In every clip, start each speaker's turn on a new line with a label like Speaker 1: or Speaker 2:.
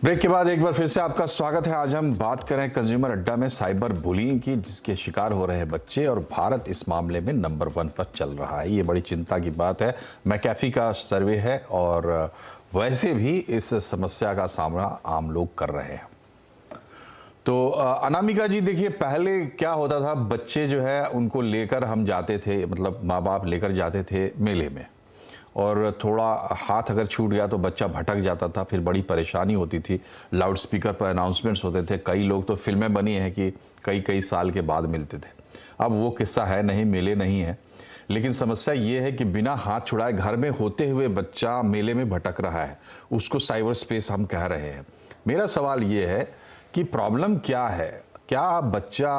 Speaker 1: Break के बाद एक बार फिर से आपका स्वागत है। आज हम बात करें कंज्यूमर अड्डा में साइबर बुलिंग की, जिसके शिकार हो रहे हैं बच्चे, और भारत इस मामले में नंबर 1 पर चल रहा है। ये बड़ी चिंता की बात है। मैकेफी का सर्वे है और वैसे भी इस समस्या का सामना आम लोग कर रहे हैं। तो अनामिका जी, देखिए पहले क्या होता था, बच्चे जो है उनको लेकर हम जाते थे, मतलब माँ बाप लेकर जाते थे मेले में, और थोड़ा हाथ अगर छूट गया तो बच्चा भटक जाता था, फिर बड़ी परेशानी होती थी। लाउड स्पीकर पर अनाउंसमेंट्स होते थे, कई लोग तो फिल्में बनी हैं कि कई कई साल के बाद मिलते थे। अब वो किस्सा है नहीं, मेले नहीं है। लेकिन समस्या ये है कि बिना हाथ छुड़ाए घर में होते हुए बच्चा मेले में भटक रहा है, उसको साइबर स्पेस हम कह रहे हैं। मेरा सवाल ये है कि प्रॉब्लम क्या है? क्या बच्चा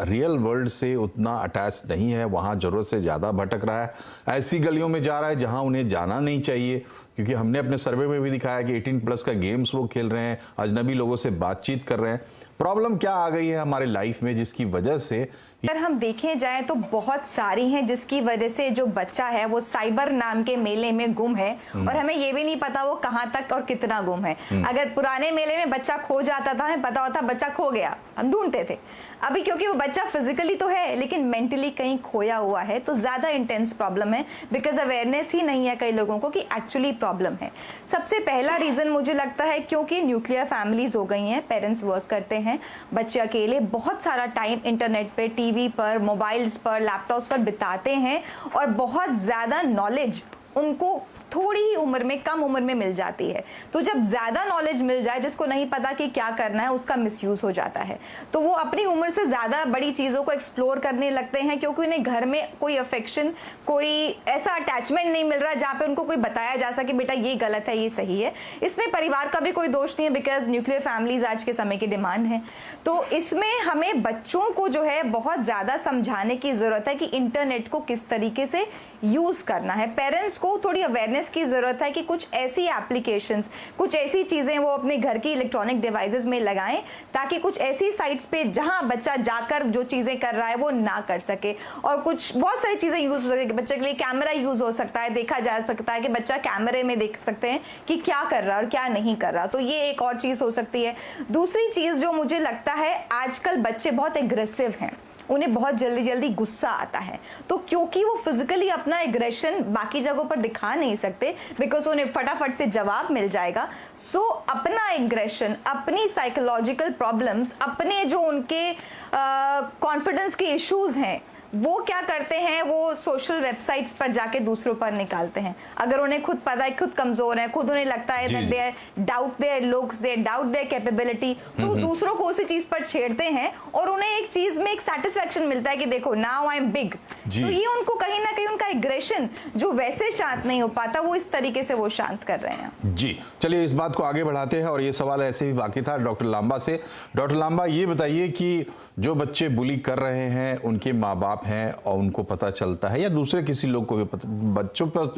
Speaker 1: रियल वर्ल्ड से उतना अटैच नहीं है, वहाँ ज़रूरत से ज़्यादा भटक रहा है, ऐसी गलियों में जा रहा है जहाँ उन्हें जाना नहीं चाहिए? क्योंकि हमने अपने सर्वे में भी दिखाया कि 18+ का गेम्स वो खेल रहे हैं, अजनबी लोगों से बातचीत कर रहे हैं। प्रॉब्लम क्या आ गई है हमारे लाइफ में जिसकी वजह से?
Speaker 2: अगर हम देखें जाए तो बहुत सारी हैं जिसकी वजह से जो बच्चा है वो साइबर नाम के मेले में गुम है, और हमें ये भी नहीं पता वो कहाँ तक और कितना गुम है। अगर पुराने मेले में बच्चा खो जाता था, हमें पता होता बच्चा खो गया, हम ढूंढते थे। अभी क्योंकि वो बच्चा फिजिकली तो है लेकिन मेंटली कहीं खोया हुआ है, तो ज्यादा इंटेंस प्रॉब्लम है, बिकॉज अवेयरनेस ही नहीं है कई लोगों को कि एक्चुअली प्रॉब्लम है। सबसे पहला रीजन मुझे लगता है क्योंकि न्यूक्लियर फैमिलीज हो गई हैं, पेरेंट्स वर्क करते हैं, बच्चे अकेले बहुत सारा टाइम इंटरनेट पे, टीवी पर, मोबाइल्स पर, लैपटॉप्स पर बिताते हैं, और बहुत ज्यादा नॉलेज उनको थोड़ी ही उम्र में, कम उम्र में मिल जाती है। तो जब ज्यादा नॉलेज मिल जाए, जिसको नहीं पता कि क्या करना है, उसका मिसयूज हो जाता है। तो वो अपनी उम्र से ज्यादा बड़ी चीजों को एक्सप्लोर करने लगते हैं, क्योंकि उन्हें घर में कोई अफेक्शन, कोई ऐसा अटैचमेंट नहीं मिल रहा जहाँ पे उनको कोई बताया जा सके बेटा ये गलत है, ये सही है। इसमें परिवार का भी कोई दोष नहीं है, बिकॉज न्यूक्लियर फैमिलीज आज के समय की डिमांड है। तो इसमें हमें बच्चों को जो है बहुत ज्यादा समझाने की जरूरत है कि इंटरनेट को किस तरीके से यूज करना है। पेरेंट्स को थोड़ी अवेयरनेस की जरूरत है कि कुछ ऐसी एप्लीकेशंस, कुछ ऐसी चीजें वो अपने घर की इलेक्ट्रॉनिक डिवाइसेस में लगाएं, ताकि कुछ ऐसी साइट्स पे जहां बच्चा जाकर जो चीजें कर रहा है वो ना कर सके। और कुछ बहुत सारी चीजें यूज हो सके, बच्चे के लिए कैमरा यूज हो सकता है, देखा जा सकता है कि बच्चा कैमरे में देख सकते हैं कि क्या कर रहा है और क्या नहीं कर रहा, तो ये एक और चीज हो सकती है। दूसरी चीज जो मुझे लगता है, आजकल बच्चे बहुत एग्रेसिव हैं, उन्हें बहुत जल्दी जल्दी गुस्सा आता है। तो क्योंकि वो फिजिकली अपना एग्रेशन बाकी जगहों पर दिखा नहीं सकते, बिकॉज उन्हें फटाफट से जवाब मिल जाएगा, सो अपना एग्रेशन, अपनी साइकोलॉजिकल प्रॉब्लम्स, अपने जो उनके कॉन्फिडेंस के इश्यूज हैं, वो क्या करते हैं, वो सोशल वेबसाइट्स पर जाके दूसरों पर निकालते हैं। अगर उन्हें खुद पता है खुद कमजोर है, खुद उन्हें लगता है that they doubt there looks, they doubt there capability, तो वो दूसरों को उसी चीज पर छेड़ते हैं, और उन्हें एक चीज में एक सेटिस्फेक्शन मिलता है कि देखो नाउ आई एम बिग। तो ये उनको कहीं ना कहीं उनका एग्रेशन जो वैसे शांत नहीं हो पाता, वो इस तरीके से वो शांत कर रहे हैं।
Speaker 1: जी चलिए इस बात को आगे बढ़ाते हैं, और ये सवाल ऐसे भी बाकी था डॉक्टर लांबा से। डॉक्टर लांबा, ये बताइए कि जो बच्चे बुली कर रहे हैं उनके माँ बाप हैं और उनको पता चलता है, या दूसरे किसी लोग को भी पता,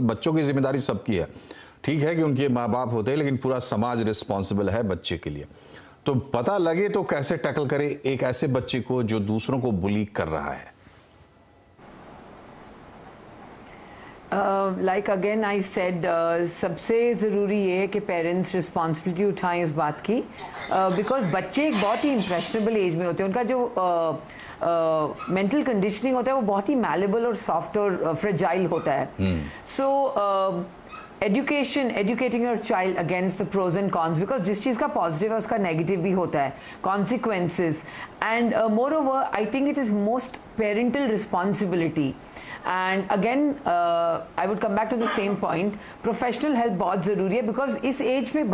Speaker 1: बच्चों की जिम्मेदारी सबकी है, ठीक है कि उनके माँ बाप होते हैं, लेकिन पूरा समाज रिस्पॉन्सिबल है बच्चे के लिए। तो पता लगे तो कैसे टैकल करें एक ऐसे बच्चे को जो दूसरों को बुली कर रहा है?
Speaker 3: लाइक अगेन आई सेड, सबसे ज़रूरी ये है कि पेरेंट्स रिस्पॉन्सिबिलिटी उठाएं इस बात की, बिकॉज बच्चे एक बहुत ही इम्प्रेशनेबल एज में होते हैं, उनका जो मेंटल कंडीशनिंग होता है वो बहुत ही मैलेबल और सॉफ्ट और फ्रेजाइल होता है। So educating your child against the pros and cons, because जिस चीज़ का पॉजिटिव है उसका नेगेटिव भी होता है, consequences, and moreover I think it is most parental responsibility. And again I would come back to the same point, professional help बहुत ज़रूरी है, बिकॉज इस एज में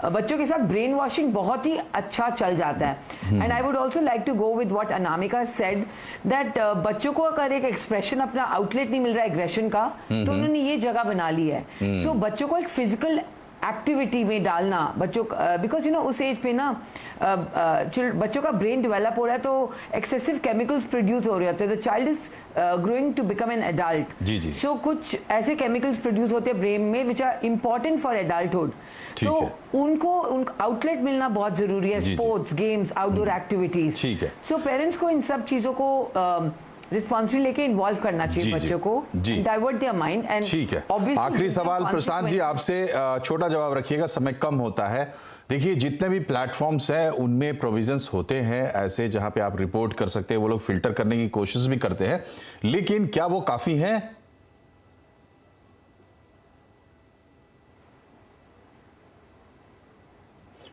Speaker 3: बच्चों के साथ ब्रेन वॉशिंग बहुत ही अच्छा चल जाता है। And I would also like to go with what Anamika said, that बच्चों को अगर एक एक्सप्रेशन, अपना आउटलेट नहीं मिल रहा है एग्रेशन का, तो उन्होंने ये जगह बना ली है। सो बच्चों को एक फिजिकल एक्टिविटी में डालना बच्चों, बिकॉज यू नो उस एज पे ना बच्चों का ब्रेन डेवलप हो रहा है, तो एक्सेसिव केमिकल्स प्रोड्यूस हो रहे होते हैं, the child is growing to become an adult. So कुछ ऐसे केमिकल्स प्रोड्यूस होते हैं ब्रेन में which are important for adulthood, तो उनको आउटलेट मिलना बहुत जरूरी है, sports, games, outdoor activities. So parents को इन सब चीज़ों को रिस्पॉन्सिबिलिटी लेके इन्वॉल्व करना
Speaker 1: जी,
Speaker 3: चाहिए
Speaker 1: जी,
Speaker 3: बच्चों को,
Speaker 1: जी।
Speaker 3: डाइवर्ट देयर माइंड एंड
Speaker 1: ठीक है, आखिरी सवाल प्रशांत जी आपसे, छोटा जवाब रखिएगा, समय कम होता है। देखिए जितने भी प्लेटफॉर्म्स हैं उनमें प्रोविजंस होते हैं ऐसे जहां पे आप रिपोर्ट कर सकते हैं, वो लोग फिल्टर करने की कोशिश भी करते हैं, लेकिन क्या वो काफी हैं?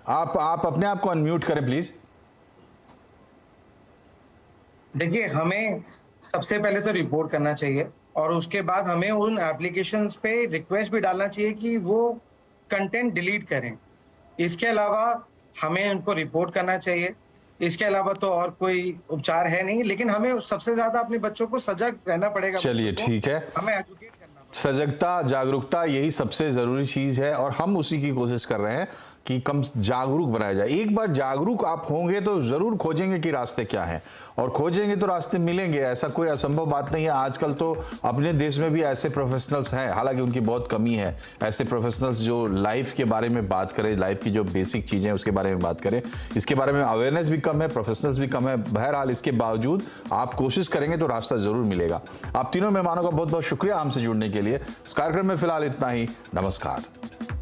Speaker 1: आप अपने आप को अनम्यूट करें प्लीज।
Speaker 4: देखिए, हमें सबसे पहले तो रिपोर्ट करना चाहिए और उसके बाद हमें उन एप्लीकेशंस पे रिक्वेस्ट भी डालना चाहिए कि वो कंटेंट डिलीट करें। इसके अलावा हमें उनको रिपोर्ट करना चाहिए। इसके अलावा तो और कोई उपचार है नहीं, लेकिन हमें सबसे ज्यादा अपने बच्चों को सजग रहना पड़ेगा।
Speaker 1: चलिए ठीक है,
Speaker 4: हमें एजुकेट करना पड़ेगा।
Speaker 1: सजगता, जागरूकता यही सबसे जरूरी चीज है और हम उसी की कोशिश कर रहे हैं कि कम जागरूक बनाया जाए। एक बार जागरूक आप होंगे तो जरूर खोजेंगे कि रास्ते क्या हैं, और खोजेंगे तो रास्ते मिलेंगे, ऐसा कोई असंभव बात नहीं है। आजकल तो अपने देश में भी ऐसे प्रोफेशनल्स हैं, हालांकि उनकी बहुत कमी है, ऐसे प्रोफेशनल्स जो लाइफ के बारे में बात करें, लाइफ की जो बेसिक चीजें उसके बारे में बात करें। इसके बारे में अवेयरनेस भी कम है, प्रोफेशनल्स भी कम है। बहरहाल इसके बावजूद आप कोशिश करेंगे तो रास्ता जरूर मिलेगा। आप तीनों मेहमानों का बहुत बहुत शुक्रिया हमसे जुड़ने के लिए। इस कार्यक्रम में फिलहाल इतना ही। नमस्कार।